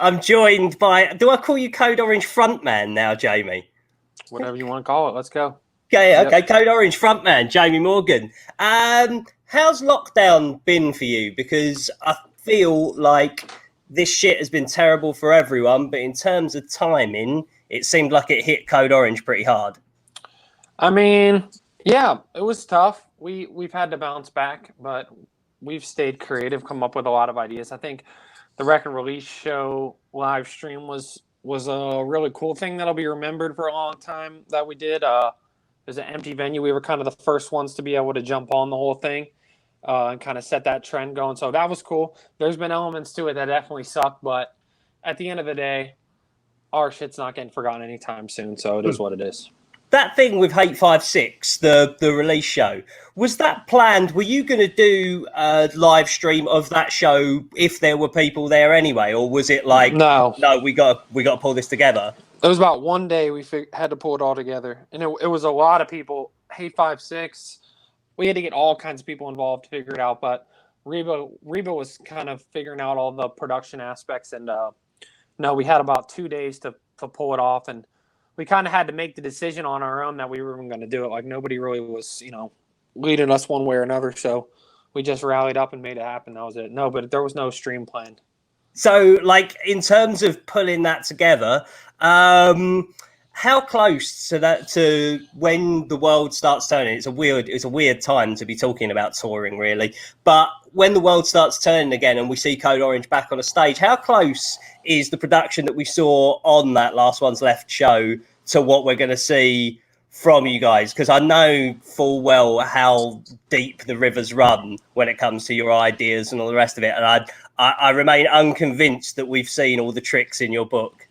I'm joined by, do I call you Code Orange frontman now, Jamie? Whatever you want to call it. Let's go. Okay, Code Orange frontman, Jami Morgan. How's lockdown been for you? Because I feel like this shit has been terrible for everyone, but in terms of timing, it seemed like it hit Code Orange pretty hard. I mean, yeah, it was tough. We've had to bounce back, but we've stayed creative, come up with a lot of ideas. I think the record release show live stream was a really cool thing that'll be remembered for a long time that we did. It was an empty venue. We were kind of the first ones to be able to jump on the whole thing and kind of set that trend going. So that was cool. There's been elements to it that definitely suck, but at the end of the day, our shit's not getting forgotten anytime soon. So it is what it is. That thing with 856, the release show, was that planned? Were you going to do a live stream of that show if there were people there anyway, or was it like, no, we got to pull this together? It was about one day we had to pull it all together, and it was a lot of people. 856, we had to get all kinds of people involved to figure it out, but Reba was kind of figuring out all the production aspects, and no, we had about 2 days to pull it off, and we kind of had to make the decision on our own that we were even going to do it. Like, nobody really was, leading us one way or another. So we just rallied up and made it happen. That was it. No, but there was no stream planned. So, like, in terms of pulling that together, how close to when the world starts turning? It's a weird time to be talking about touring, really. But when the world starts turning again and we see Code Orange back on a stage, how close is the production that we saw on that Last Ones Left show to what we're going to see from you guys? Because I know full well how deep the rivers run when it comes to your ideas and all the rest of it. And I remain unconvinced that we've seen all the tricks in your book.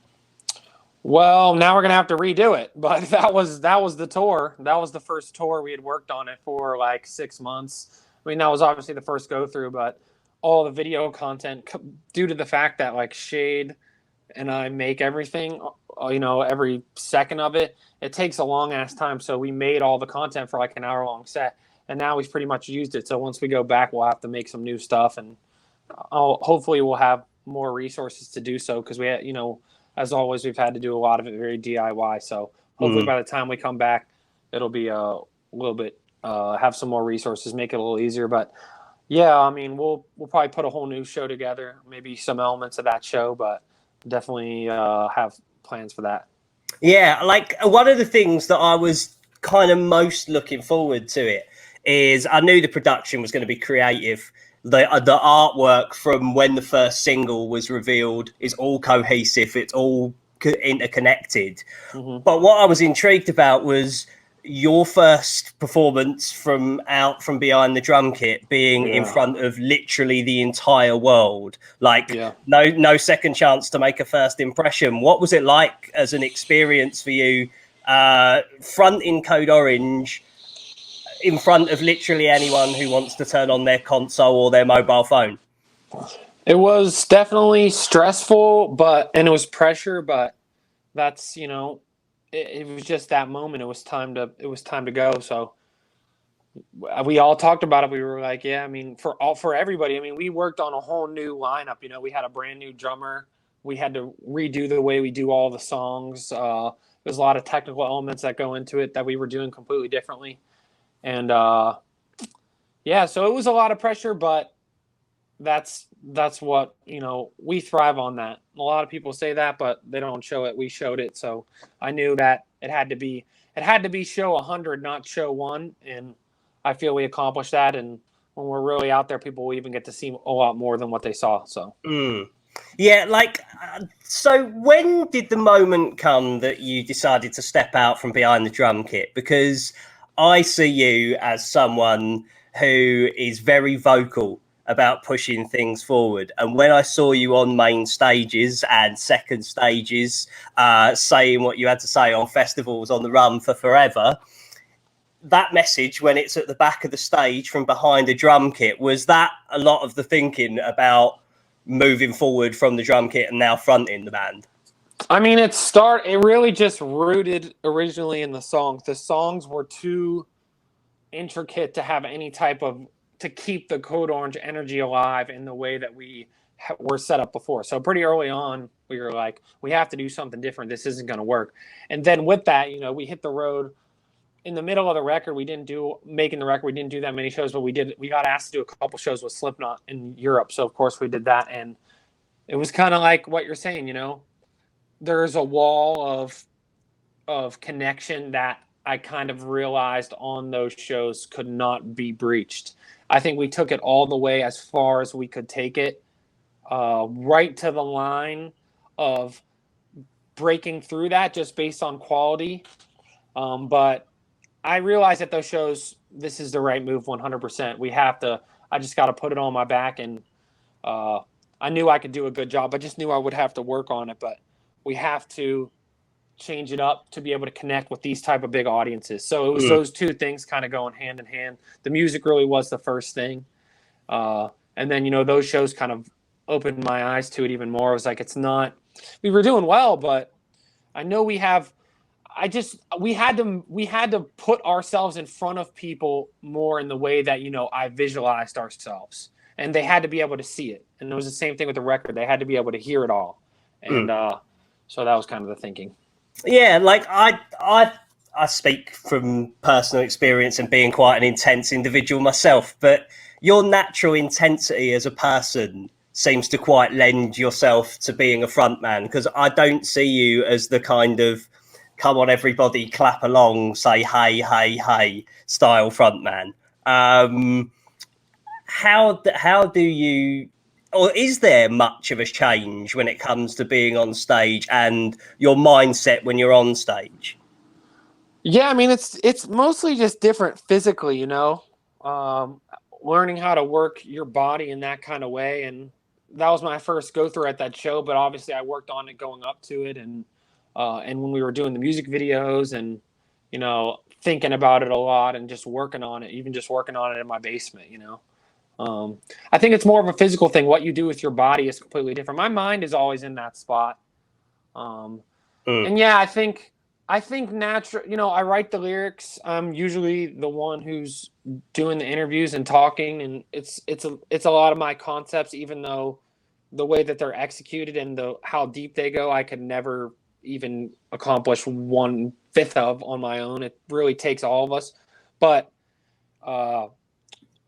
Well, now we're going to have to redo it. But that was the tour. That was the first tour. We had worked on it for like 6 months. I mean, that was obviously the first go through, but all the video content, due to the fact that like Shade and I make everything, every second of it, it takes a long ass time. So we made all the content for like an hour long set, and now we've pretty much used it. So once we go back, we'll have to make some new stuff, and hopefully we'll have more resources to do so, because we had, as always, we've had to do a lot of it very DIY. So hopefully by the time we come back, it'll be a little bit, have some more resources, make it a little easier. But yeah, I mean, we'll probably put a whole new show together, maybe some elements of that show, but definitely have plans for that. Yeah, like one of the things that I was kind of most looking forward to it is I knew the production was going to be creative. The artwork from when the first single was revealed is all cohesive. It's all interconnected. Mm-hmm. But what I was intrigued about was your first performance from behind the drum kit being in front of literally the entire world. Like no second chance to make a first impression. What was it like as an experience for you, fronting Code Orange in front of literally anyone who wants to turn on their console or their mobile phone? It was definitely stressful, and it was pressure, but that's, it was just that moment. It was time to go. So we all talked about it. We were like, yeah, I mean, for everybody, I mean, we worked on a whole new lineup. We had a brand new drummer. We had to redo the way we do all the songs. There's a lot of technical elements that go into it that we were doing completely differently. And so it was a lot of pressure, but that's what, we thrive on that. A lot of people say that, but they don't show it. We showed it. So I knew that it had to be show 100, not show 1. And I feel we accomplished that. And when we're really out there, people will even get to see a lot more than what they saw. So, yeah, like, so when did the moment come that you decided to step out from behind the drum kit? Because I see you as someone who is very vocal about pushing things forward. And when I saw you on main stages and second stages, saying what you had to say on festivals on the run for forever, that message, when it's at the back of the stage from behind a drum kit, was that a lot of the thinking about moving forward from the drum kit and now fronting the band? I mean, it really just rooted originally in the songs. The songs were too intricate to have any type of, to keep the Code Orange energy alive in the way that we were set up before. So pretty early on, we were like, we have to do something different. This isn't going to work. And then with that, you know, we hit the road in the middle of the record. We didn't do that many shows, but we got asked to do a couple shows with Slipknot in Europe. So of course we did that. And it was kind of like what you're saying, you know, there's a wall of connection that I kind of realized on those shows could not be breached. I think we took it all the way as far as we could take it, right to the line of breaking through that just based on quality. But I realized at those shows, this is the right move 100%. I just got to put it on my back. And I knew I could do a good job. I just knew I would have to work on it. But we have to change it up to be able to connect with these type of big audiences. So it was those two things kind of going hand in hand. The music really was the first thing. And then, you know, those shows kind of opened my eyes to it even more. I was like, we were doing well, but I know we had to put ourselves in front of people more in the way that, you know, I visualized ourselves, and they had to be able to see it. And it was the same thing with the record. They had to be able to hear it all. And so that was kind of the thinking. Yeah, like I speak from personal experience and being quite an intense individual myself, but your natural intensity as a person seems to quite lend yourself to being a frontman, because I don't see you as the kind of come on everybody clap along, say hey hey hey style frontman. How do you, or is there much of a change when it comes to being on stage and your mindset when you're on stage? Yeah, I mean, it's mostly just different physically, you know, learning how to work your body in that kind of way. And that was my first go through at that show, but obviously I worked on it going up to it. And when we were doing the music videos and, you know, thinking about it a lot and just working on it, even just working on it in my basement, you know. I think it's more of a physical thing. What you do with your body is completely different. My mind is always in that spot. And yeah, I think natural, you know, I write the lyrics. I'm usually the one who's doing the interviews and talking, and it's a lot of my concepts, even though the way that they're executed and how deep they go, I could never even accomplish 1/5 of on my own. It really takes all of us, but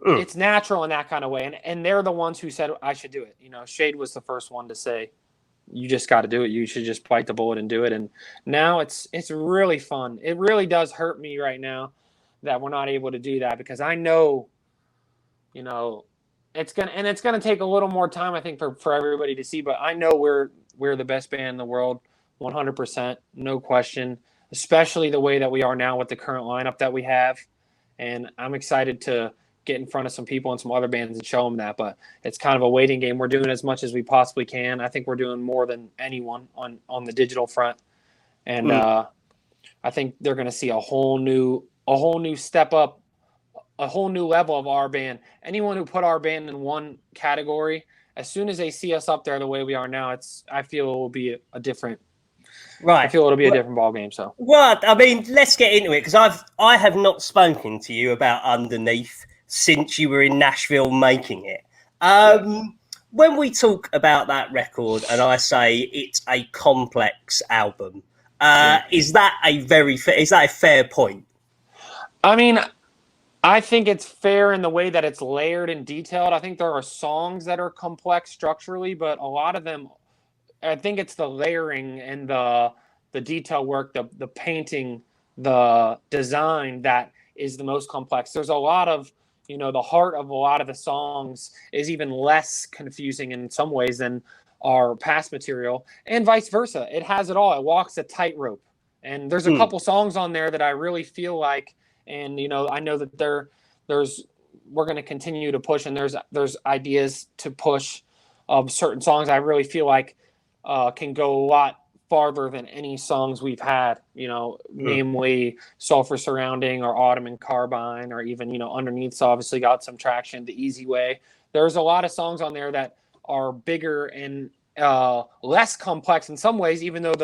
it's natural in that kind of way. And they're the ones who said I should do it. You know, Shade was the first one to say, you just got to do it. You should just bite the bullet and do it. And now it's really fun. It really does hurt me right now that we're not able to do that, because I know, you know, it's gonna take a little more time, I think, for everybody to see. But I know we're the best band in the world, 100%, no question. Especially the way that we are now with the current lineup that we have, and I'm excited to get in front of some people and some other bands and show them that. But it's kind of a waiting game. We're doing as much as we possibly can. I think we're doing more than anyone on the digital front, and I think they're going to see a whole new step up, a whole new level of our band. Anyone who put our band in one category, as soon as they see us up there the way we are now, I feel it will be a different. Right. I feel it'll be a different ball game. So. Well, I mean, let's get into it, because I have not spoken to you about Underneath since you were in Nashville making it. When we talk about that record and I say it's a complex album, is that a fair point? I mean, I think it's fair in the way that it's layered and detailed. I think there are songs that are complex structurally, but a lot of them, I think it's the layering and the detail work, the painting, the design that is the most complex. There's a lot of, you know, the heart of a lot of the songs is even less confusing in some ways than our past material, and vice versa. It has it all. It walks a tightrope. And there's a couple songs on there that I really feel like, and, you know, I know that we're going to continue to push, and there's ideas to push of certain songs I really feel like can go a lot farther than any songs we've had, you know, namely Sulfur Surrounding or Autumn and Carbine, or even, you know, Underneath's obviously got some traction, The Easy Way. There's a lot of songs on there that are bigger and less complex in some ways, even though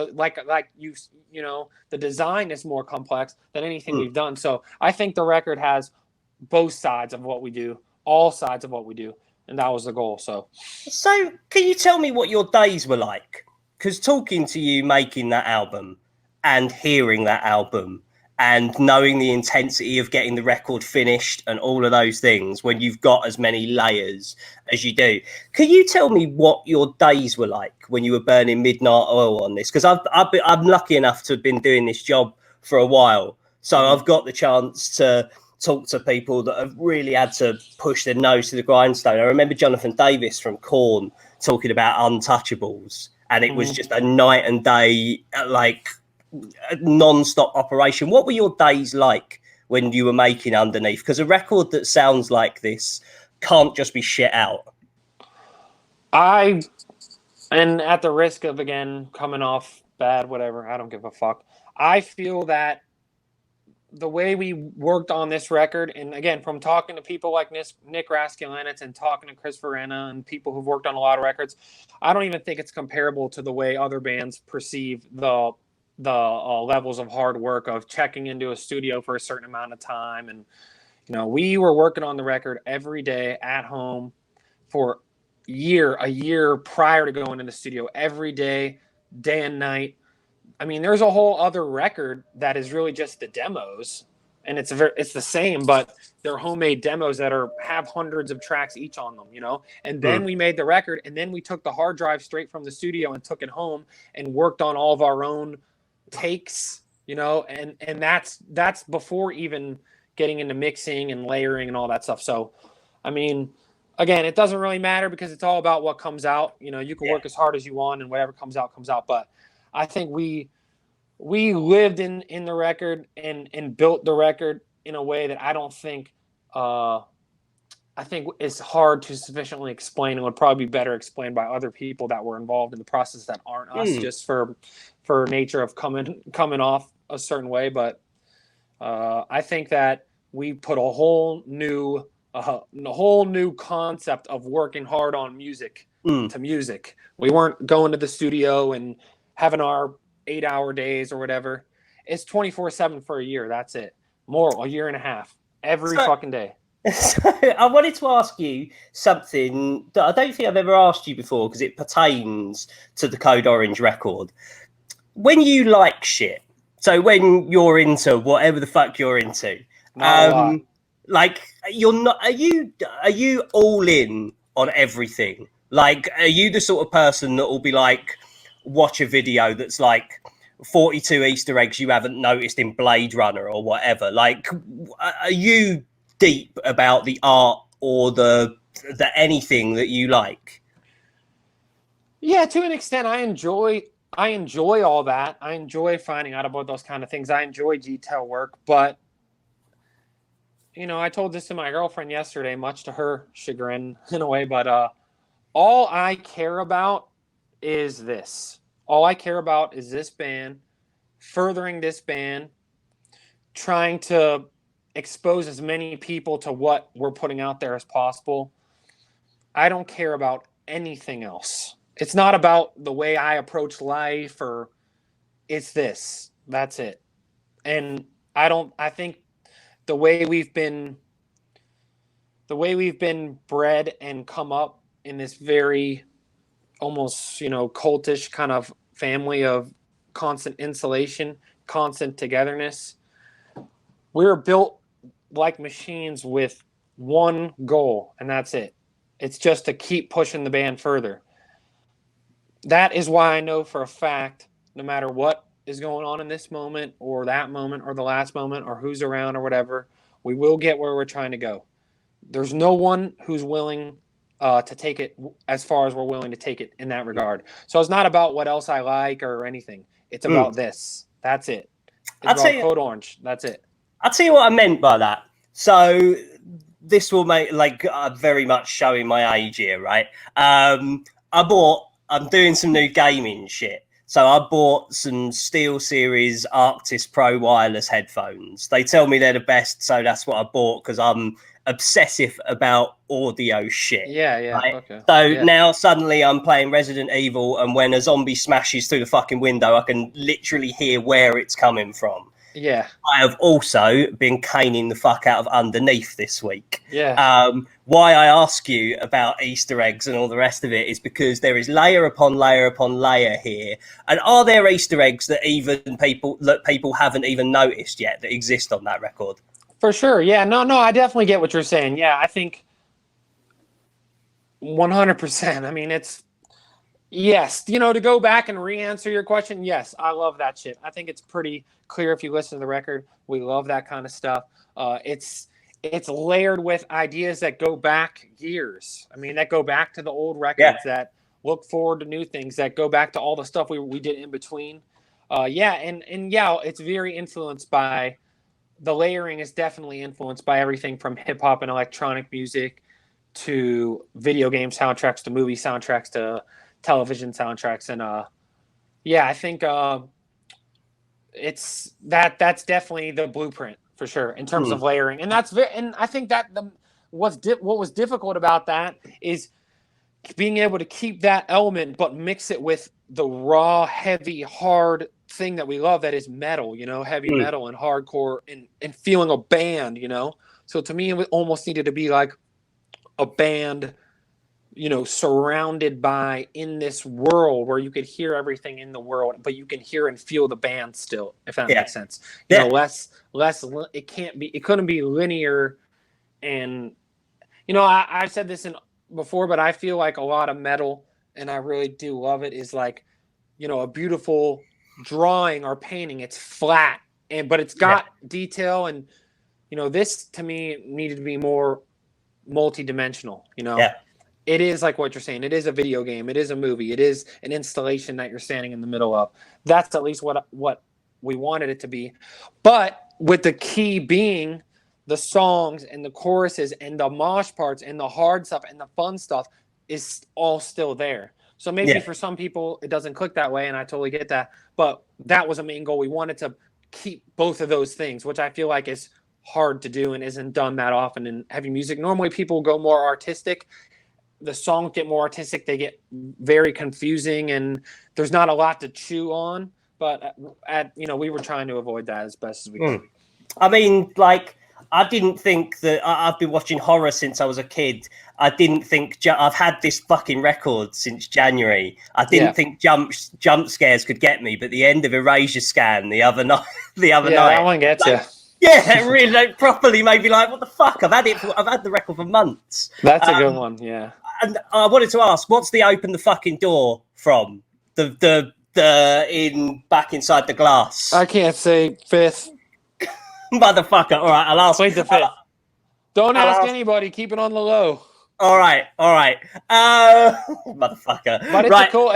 you know, the design is more complex than anything we've done. So I think the record has both sides of what we do, all sides of what we do. and that was the goal. So can you tell me what your days were like? Because talking to you making that album and hearing that album and knowing the intensity of getting the record finished and all of those things when you've got as many layers as you do, can you tell me what your days were like when you were burning midnight oil on this? Because I'm lucky enough to have been doing this job for a while, so I've got the chance to talk to people that have really had to push their nose to the grindstone. I remember Jonathan Davis from Korn talking about Untouchables, and it was just a night and day, like, non-stop operation. What were your days like when you were making Underneath? Because a record that sounds like this can't just be shit out. And at the risk of, again, coming off bad, whatever, I don't give a fuck. I feel that the way we worked on this record, and again, from talking to people like Nick Raskulinecz and talking to Chris Verena and people who've worked on a lot of records, I don't even think it's comparable to the way other bands perceive the levels of hard work of checking into a studio for a certain amount of time. And, you know, we were working on the record every day at home for a year prior to going in the studio, every day and night. I mean, there's a whole other record that is really just the demos, and it's the same, but they're homemade demos that have hundreds of tracks each on them, you know? And then we made the record, and then we took the hard drive straight from the studio and took it home and worked on all of our own takes, you know? And that's before even getting into mixing and layering and all that stuff. So, I mean, again, it doesn't really matter because it's all about what comes out. You know, you can work as hard as you want and whatever comes out, but I think we lived in the record and built the record in a way that I don't think I think is hard to sufficiently explain, and would probably be better explained by other people that were involved in the process that aren't us, just for nature of coming off a certain way. But I think that we put a whole new concept of working hard on music to music. We weren't going to the studio and having our 8-hour days or whatever. It's 24/7 for a year. That's it. A year and a half every fucking day. So I wanted to ask you something that I don't think I've ever asked you before, because it pertains to the Code Orange record. When you like shit, so when you're into whatever the fuck you're into, like, you're not, are you all in on everything? Like, are you the sort of person that will be like, watch a video that's like 42 Easter eggs you haven't noticed in Blade Runner or whatever? Like, are you deep about the art or the anything that you like? Yeah, to an extent. I enjoy all that. I enjoy finding out about those kind of things. I enjoy detail work, but, you know, I told this to my girlfriend yesterday, much to her chagrin in a way, but all I care about is this. All I care about is this band, furthering this band, trying to expose as many people to what we're putting out there as possible. I don't care about anything else. It's not about the way I approach life, or it's this. That's it. And I think the way we've been bred and come up in this very almost, you know, cultish kind of family of constant insulation, constant togetherness. We're built like machines with one goal, and that's it. It's just to keep pushing the band further. That is why I know for a fact, no matter what is going on in this moment or that moment or the last moment or who's around or whatever, we will get where we're trying to go. There's no one who's willing to take it as far as we're willing to take it in that regard. So it's not about what else I like or anything. It's about this. That's it. It's about Code Orange. That's it. I'll tell you what I meant by that. So this will make, like, very much showing my age here, right? I'm doing some new gaming shit. So I bought some SteelSeries Arctis Pro wireless headphones. They tell me they're the best, so that's what I bought, because I'm obsessive about audio shit. Yeah, right? okay. So now suddenly I'm playing Resident Evil, and when a zombie smashes through the fucking window, I can literally hear where it's coming from. Yeah. I have also been caning the fuck out of Underneath this week. Yeah. Why I ask you about Easter eggs and all the rest of it is because there is layer upon layer upon layer here. And are there Easter eggs that people haven't even noticed yet that exist on that record? For sure. Yeah. No, I definitely get what you're saying. Yeah. I think 100%. I mean, yes, to go back and re-answer your question, yes, I love that shit. I think it's pretty clear if you listen to the record. We love that kind of stuff. It's layered with ideas that go back years. I mean, that go back to the old records, that look forward to new things, that go back to all the stuff we did in between. It's very influenced by the layering. Is definitely influenced by everything from hip hop and electronic music to video game soundtracks to movie soundtracks to television soundtracks. And I think that's definitely the blueprint for sure in terms of layering. And I think that what was difficult about that is being able to keep that element but mix it with the raw, heavy, hard thing that we love, that is metal, heavy metal and hardcore, and feeling a band. So to me, it almost needed to be like a band, surrounded by, in this world where you could hear everything in the world, but you can hear and feel the band still, if that makes sense. Less, it couldn't be linear. And, I've said this before, but I feel like a lot of metal, and I really do love it, is like, a beautiful drawing or painting. It's flat, but it's got detail. And, this to me needed to be more multi-dimensional. It is like what you're saying. It is a video game. It is a movie. It is an installation that you're standing in the middle of. That's at least what we wanted it to be. But with the key being the songs and the choruses and the mosh parts and the hard stuff and the fun stuff is all still there. So maybe for some people it doesn't click that way, and I totally get that. But that was a main goal. We wanted to keep both of those things, which I feel like is hard to do and isn't done that often in heavy music. Normally people go more artistic. The songs get more artistic. They get very confusing, and there's not a lot to chew on. But we were trying to avoid that as best as we could. I mean, like, I didn't think that I've been watching horror since I was a kid. I didn't think I've had this fucking record since January. I didn't think jump scares could get me, but the end of Erasure Scan the other night, that one gets you. Yeah, it really properly made me like, what the fuck? I've had the record for months. That's a good one, yeah. And I wanted to ask, what's the Open the Fucking Door from? The back inside the glass. I can't say fifth. Motherfucker. All right, I'll ask. Wait, the fifth. Don't ask anybody. Keep it on the low. All right. Motherfucker. But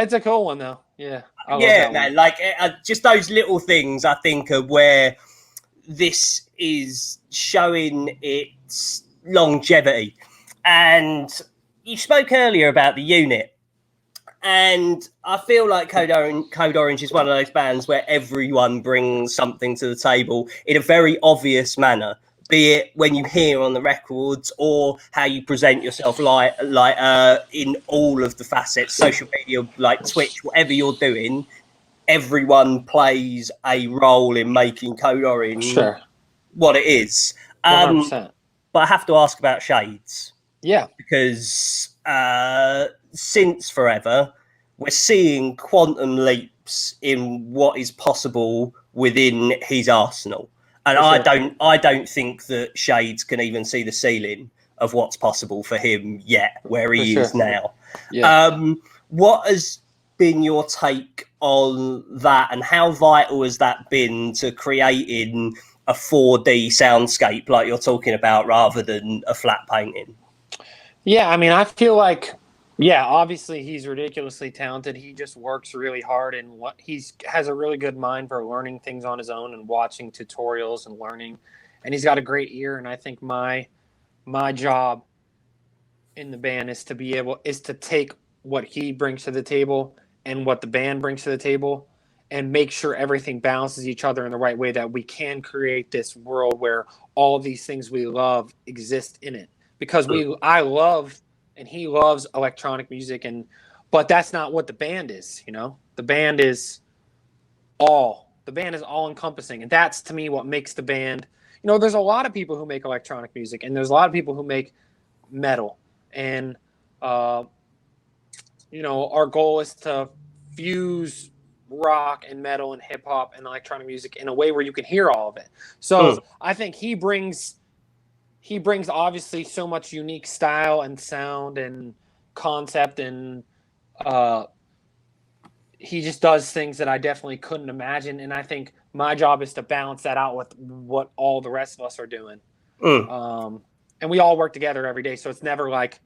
it's a cool one though. Yeah. Man. Like just those little things, I think, are where this is showing its longevity. And you spoke earlier about the unit. And I feel like Code Orange is one of those bands where everyone brings something to the table in a very obvious manner, be it when you hear on the records or how you present yourself, like in all of the facets, social media, like Twitch, whatever you're doing. Everyone plays a role in making Code Orange what it is. 100%. But I have to ask about Shades. Yeah. Because since Forever, we're seeing quantum leaps in what is possible within his arsenal. And I don't think that Shades can even see the ceiling of what's possible for him yet, where he is now. Yeah. What has been your take on that, and how vital has that been to creating a 4D soundscape like you're talking about rather than a flat painting? Yeah, I mean, I feel like, obviously he's ridiculously talented. He just works really hard, and has a really good mind for learning things on his own and watching tutorials and learning. And he's got a great ear. And I think my job in the band is to take what he brings to the table and what the band brings to the table and make sure everything balances each other in the right way, that we can create this world where all of these things we love exist in it. Because I love and he loves electronic music, but that's not what the band is. The band is all The band is all encompassing, and that's to me what makes the band. You know, there's a lot of people who make electronic music, and there's a lot of people who make metal, and you know, our goal is to fuse rock and metal and hip hop and electronic music in a way where you can hear all of it. So I think he brings obviously so much unique style and sound and concept, and he just does things that I definitely couldn't imagine. And I think my job is to balance that out with what all the rest of us are doing. And we all work together every day. So it's never like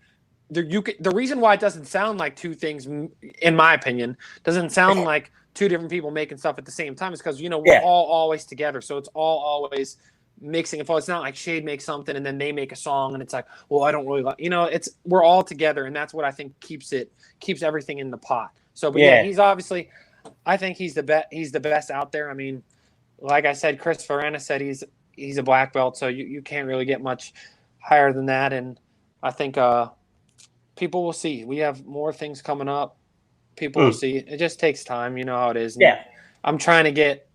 the reason why it doesn't sound like two things, in my opinion, doesn't sound like two different people making stuff at the same time is because, you know, we're all always together. So it's all always mixing. It's not like Shade makes something and then they make a song and it's like, well, I don't really like, you know, we're all together, and that's what I think keeps everything in the pot. So, but yeah, he's obviously, I think he's the best out there. I mean, like I said, Chris Farena said he's a black belt, so you can't really get much higher than that. And I think people will see. We have more things coming up. People will see. It just takes time. You know how it is. And I'm trying to get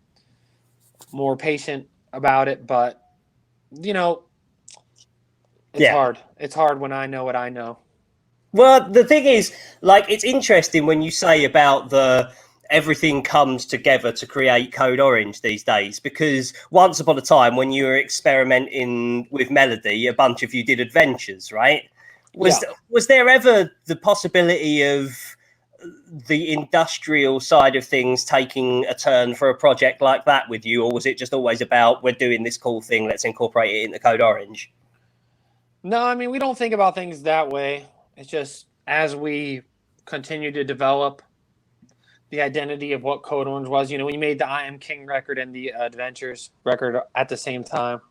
more patient about it, but you know, it's hard. It's hard when I know what I know. Well, the thing is, like, it's interesting when you say about everything comes together to create Code Orange these days, because once upon a time when you were experimenting with melody, a bunch of you did adventures, right? Was there ever the possibility of the industrial side of things taking a turn for a project like that with you, or was it just always about, we're doing this cool thing, let's incorporate it into Code Orange? No, I mean, we don't think about things that way. It's just as we continue to develop the identity of what Code Orange was. You know, we made the I Am King record and the Adventures record at the same time.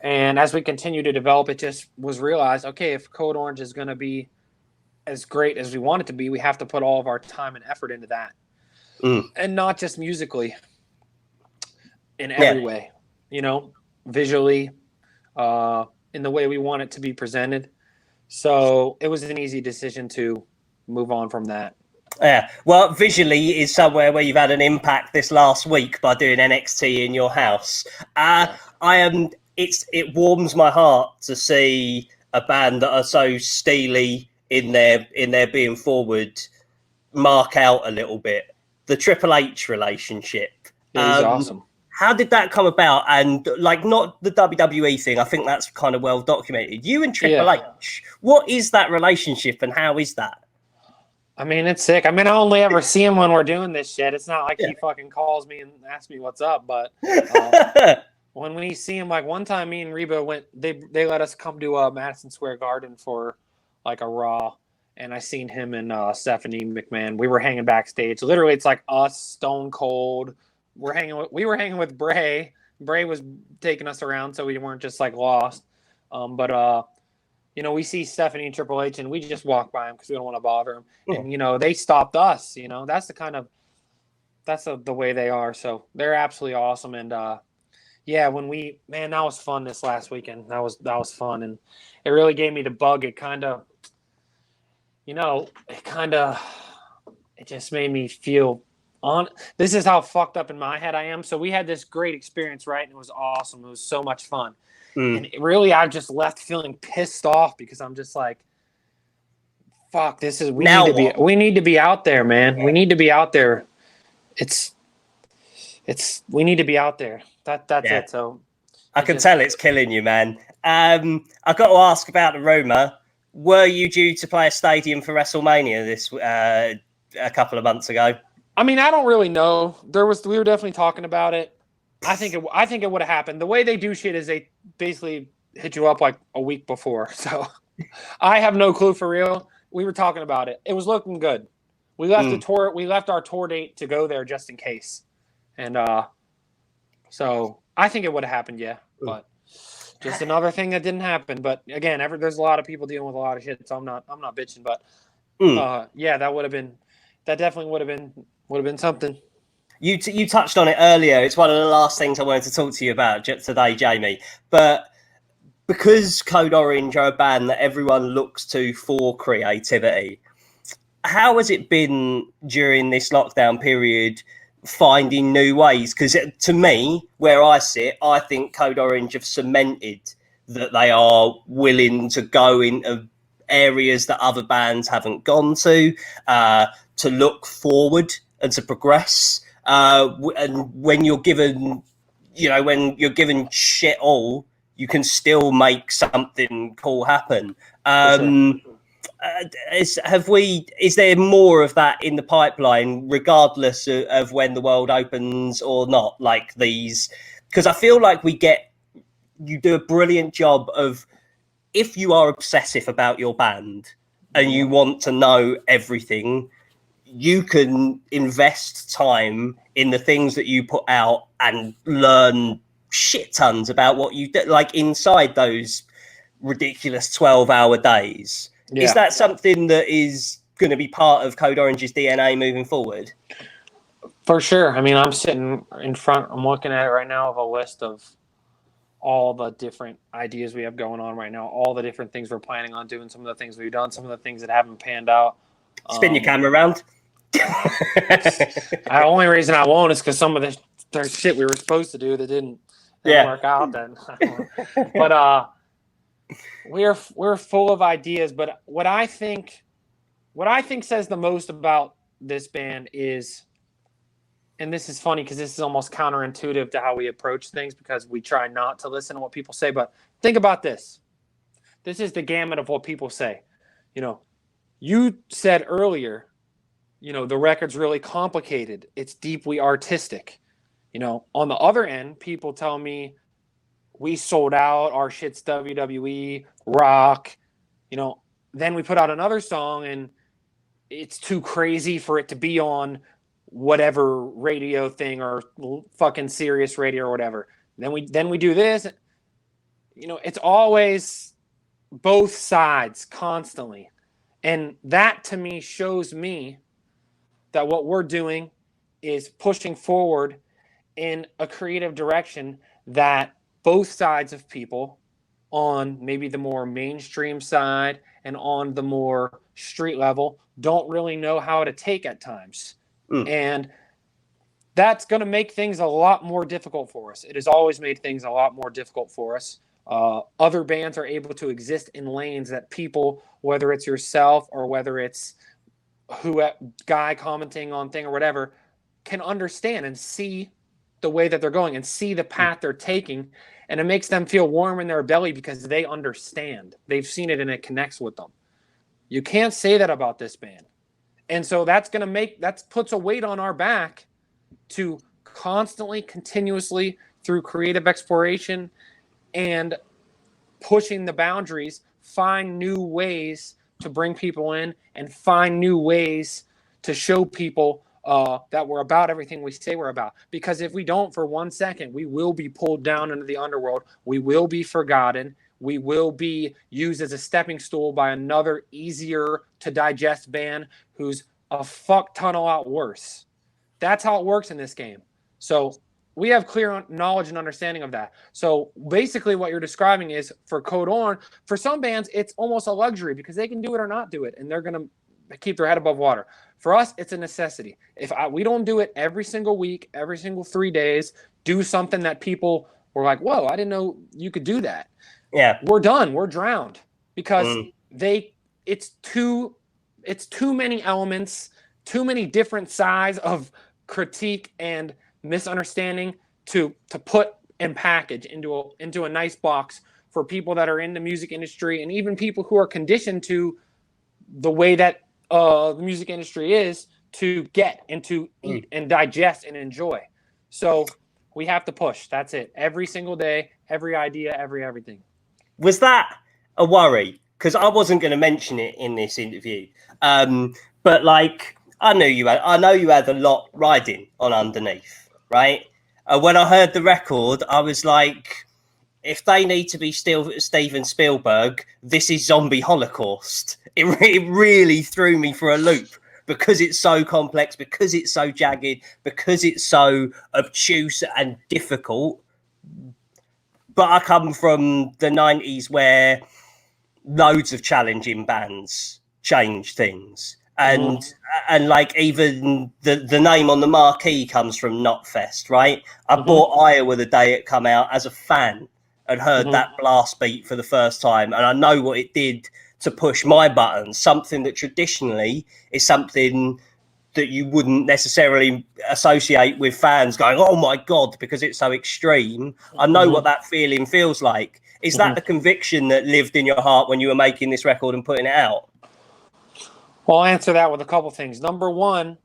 And as we continue to develop, it just was realized, okay, if Code Orange is going to be as great as we want it to be, we have to put all of our time and effort into that. And not just musically, in every way, you know, visually, in the way we want it to be presented. So it was an easy decision to move on from that. Yeah, well, visually is somewhere where you've had an impact this last week by doing NXT in your house. It warms my heart to see a band that are so steely in their being forward mark out a little bit. The Triple H relationship. It was awesome. How did that come about? And like, not the WWE thing, I think that's kind of well documented. You and Triple H, what is that relationship and how is that? I mean, it's sick. I mean, I only ever see him when we're doing this shit. It's not like he fucking calls me and asks me what's up. But when we see him, like one time me and Reba went, they let us come to Madison Square Garden for like a Raw. And I seen him and Stephanie McMahon. We were hanging backstage. Literally, it's like us, Stone Cold. We were hanging with Bray. Bray was taking us around, so we weren't just like lost. But you know, we see Stephanie and Triple H, and we just walk by them because we don't want to bother them. And you know, they stopped us. You know, that's the way they are. So they're absolutely awesome. And yeah, that was fun this last weekend. That was fun, and it really gave me the bug. It kind of, you know, it just made me feel. This is how fucked up in my head I am. So we had this great experience, right? And it was awesome. It was so much fun. And really, I just left feeling pissed off because I'm just like, fuck, we need to be out there, man. We need to be out there. We need to be out there. That's it. So I can tell it's killing you, man. I got to ask about the rumor. Were you due to play a stadium for WrestleMania a couple of months ago? I mean, I don't really know. We were definitely talking about it. I think it would have happened. The way they do shit is they basically hit you up like a week before. So I have no clue for real. We were talking about it. It was looking good. We left the tour. We left our tour date to go there just in case. And so I think it would have happened, yeah. But just another thing that didn't happen. But again, there's a lot of people dealing with a lot of shit, so I'm not bitching. But yeah, that definitely would have been something. You touched on it earlier. It's one of the last things I wanted to talk to you about today, Jamie. But because Code Orange are a band that everyone looks to for creativity, how has it been during this lockdown period finding new ways, because to me, where I sit, I think Code Orange have cemented that they are willing to go into areas that other bands haven't gone to look forward and to progress. And when you're given, when you're given shit all, you can still make something cool happen. Is there more of that in the pipeline, regardless of when the world opens or not? Like these, because I feel like you do a brilliant job of, if you are obsessive about your band and you want to know everything, you can invest time in the things that you put out and learn shit tons about what you do, like inside those ridiculous 12-hour days. Is that something that is going to be part of Code Orange's DNA moving forward? For sure. I mean, I'm sitting in front, I'm looking at it right now, of a list of all the different ideas we have going on right now, all the different things we're planning on doing, some of the things we've done, some of the things that haven't panned out. Spin your camera around. The only reason I won't is because some of the shit we were supposed to do that didn't work out then. But we're full of ideas. But what I think says the most about this band is, and this is funny because this is almost counterintuitive to how we approach things, because we try not to listen to what people say. But think about this. This is the gamut of what people say. You said earlier, the record's really complicated. It's deeply artistic. On the other end, people tell me we sold out, our shit's WWE, rock. Then we put out another song and it's too crazy for it to be on whatever radio thing or fucking Sirius radio or whatever. Then we do this. It's always both sides constantly. And that to me shows me that what we're doing is pushing forward in a creative direction that both sides of people, on maybe the more mainstream side and on the more street level, don't really know how to take at times. And that's going to make things a lot more difficult for us. It has always made things a lot more difficult for us. Other bands are able to exist in lanes that people, whether it's yourself or whether it's guy commenting on thing or whatever, can understand and see the way that they're going and see the path they're taking. And it makes them feel warm in their belly because they understand. They've seen it and it connects with them. You can't say that about this band. And so that puts a weight on our back to constantly, continuously, through creative exploration and pushing the boundaries, find new ways to bring people in and find new ways to show people that we're about everything we say we're about. Because if we don't for 1 second, we will be pulled down into the underworld. We will be forgotten. We will be used as a stepping stool by another easier to digest band who's a fuck ton a lot worse. That's how it works in this game. So we have clear knowledge and understanding of that. So basically what you're describing is, for Code Orange, for some bands, it's almost a luxury because they can do it or not do it, and they're going to keep their head above water. For us, it's a necessity. If we don't do it every single week, every single 3 days, do something that people were like, whoa, I didn't know you could do that. Yeah. We're done. We're drowned because it's too many elements, too many different sides of critique and misunderstanding to put and package into a nice box for people that are in the music industry, and even people who are conditioned to the way that the music industry is, to get and to eat and digest and enjoy. So we have to push. That's it. Every single day, every idea, everything. Was that a worry? Because I wasn't going to mention it in this interview, but like I know you had a lot riding on underneath, right? When I heard the record, I was like, if they need to be still Steven Spielberg, this is Zombie Holocaust. It really threw me for a loop because it's so complex, because it's so jagged, because it's so obtuse and difficult. But I come from the 90s where loads of challenging bands changed things. and like even the name on the marquee comes from Knotfest, right? I bought Iowa the day it come out as a fan and heard that blast beat for the first time, and I know what it did to push my buttons. Something that traditionally is something that you wouldn't necessarily associate with fans going, "Oh my god," because it's so extreme. I know what that feeling feels like. Is that the conviction that lived in your heart when you were making this record and putting it out? Well, I'll answer that with a couple things. Number one,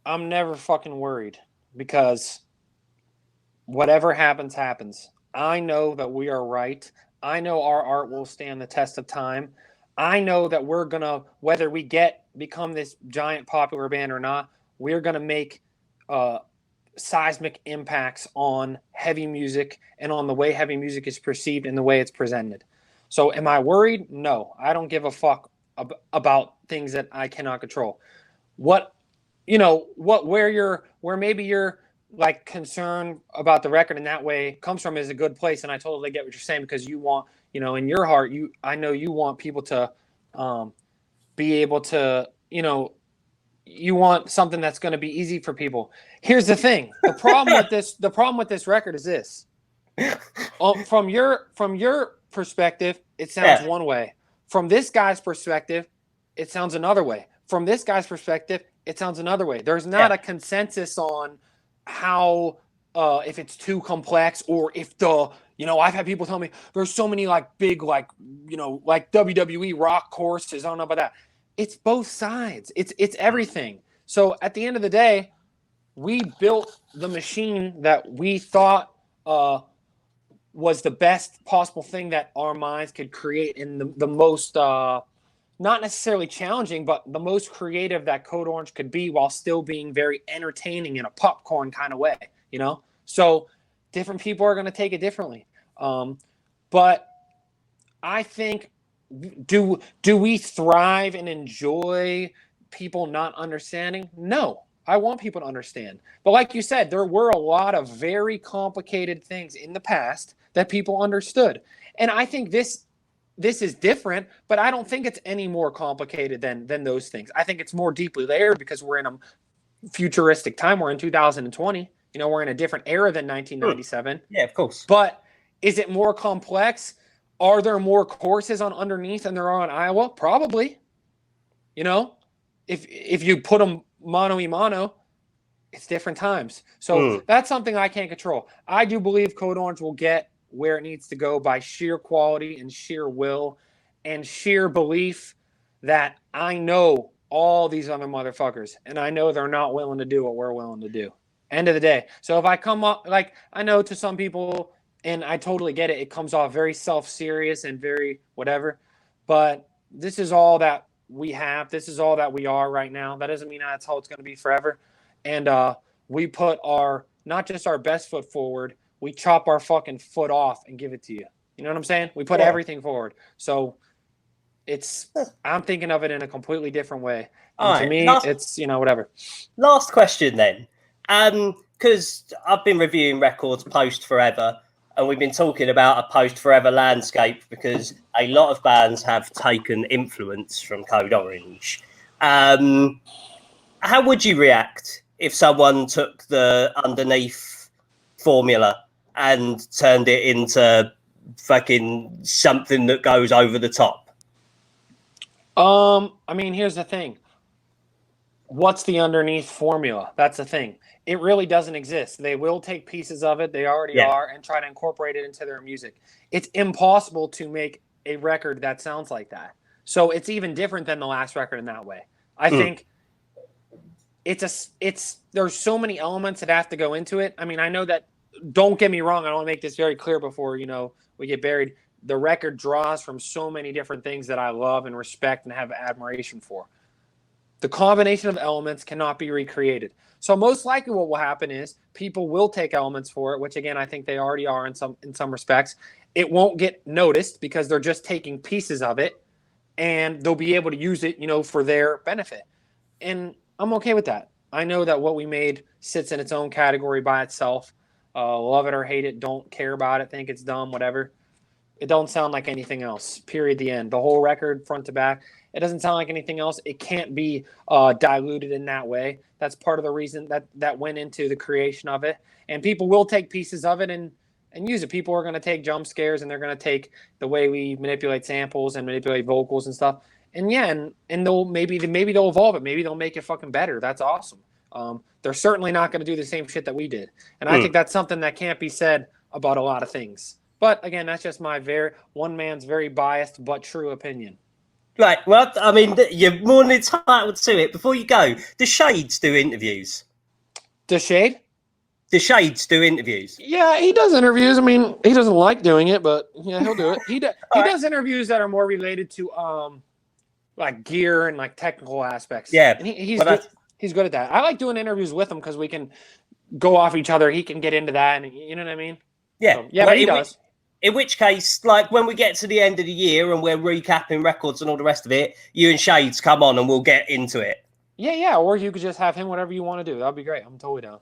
I'm never fucking worried because whatever happens, happens. I know that we are right. I know our art will stand the test of time. I know that we're going to, whether we become this giant popular band or not, we're going to make seismic impacts on heavy music and on the way heavy music is perceived and the way it's presented. So am I worried? No, I don't give a fuck about things that I cannot control. Where maybe you're like concerned about the record in that way comes from is a good place. And I totally get what you're saying, because you want, in your heart, I know you want people to be able to, you want something that's going to be easy for people. Here's the thing. The problem with this record is this. From your perspective, it sounds one way. From this guy's perspective, it sounds another way. From this guy's perspective, it sounds another way. There's not a consensus on how, if it's too complex, or if I've had people tell me there's so many like big, like WWE rock courses. I don't know about that. It's both sides. It's everything. So at the end of the day, we built the machine that we thought was the best possible thing that our minds could create in the most, not necessarily challenging, but the most creative that Code Orange could be, while still being very entertaining in a popcorn kind of way, So different people are going to take it differently. But I think, do we thrive and enjoy people not understanding? No. I want people to understand. But like you said, there were a lot of very complicated things in the past that people understood. And I think this is different, but I don't think it's any more complicated than those things. I think it's more deeply layered because we're in a futuristic time. We're in 2020. We're in a different era than 1997. Yeah, of course. But is it more complex? Are there more courses on underneath than there are on Iowa? Probably. If you put them mano a mano, it's different times. So that's something I can't control. I do believe Code Orange will get where it needs to go by sheer quality and sheer will and sheer belief that I know all these other motherfuckers, and I know they're not willing to do what we're willing to do. End of the day. So if I come up, like, I know to some people, and I totally get it, it comes off very self-serious and very whatever, but this is all that we have. This is all that we are right now. That doesn't mean that's how it's going to be forever. And we put not just our best foot forward, we chop our fucking foot off and give it to you. You know what I'm saying? We put everything forward. So I'm thinking of it in a completely different way. And to me, it's, whatever. Last question then. Because I've been reviewing records post forever, and we've been talking about a post forever landscape because a lot of bands have taken influence from Code Orange. How would you react if someone took the underneath formula and turned it into fucking something that goes over the top? I mean, here's the thing. What's the underneath formula? That's the thing. It really doesn't exist. They will take pieces of it, they already are, and try to incorporate it into their music. It's impossible to make a record that sounds like that. So it's even different than the last record in that way. I think there's so many elements that have to go into it. I mean, I know that, don't get me wrong, I want to make this very clear before, we get buried. The record draws from so many different things that I love and respect and have admiration for. The combination of elements cannot be recreated. So most likely what will happen is people will take elements for it, which again, I think they already are in some respects. It won't get noticed because they're just taking pieces of it, and they'll be able to use it, for their benefit. And I'm okay with that. I know that what we made sits in its own category by itself. Love it or hate it, don't care about it, think it's dumb, whatever. It don't sound like anything else. Period. The end. The whole record, front to back. It doesn't sound like anything else. It can't be diluted in that way. That's part of the reason that went into the creation of it. And people will take pieces of it and use it. People are going to take jump scares, and they're going to take the way we manipulate samples and manipulate vocals and stuff. And yeah, and they'll maybe they'll evolve it. Maybe they'll make it fucking better. That's awesome. They're certainly not going to do the same shit that we did. And I think that's something that can't be said about a lot of things. But again, that's just my one man's very biased but true opinion. Right. Well, I mean, you're more than entitled to it. Before you go, the Shades do interviews. The Shade? The Shades do interviews. Yeah, he does interviews. I mean, he doesn't like doing it, but yeah, he'll do it. He does interviews that are more related to like gear and like technical aspects. Yeah, and he's good at that. I like doing interviews with him because we can go off each other. He can get into that, and you know what I mean. Yeah, so, yeah, but he does. In which case, like when we get to the end of the year and we're recapping records and all the rest of it, you and Shades come on and we'll get into it. Yeah, or you could just have him, whatever you want to do. That'd be great. I'm totally down.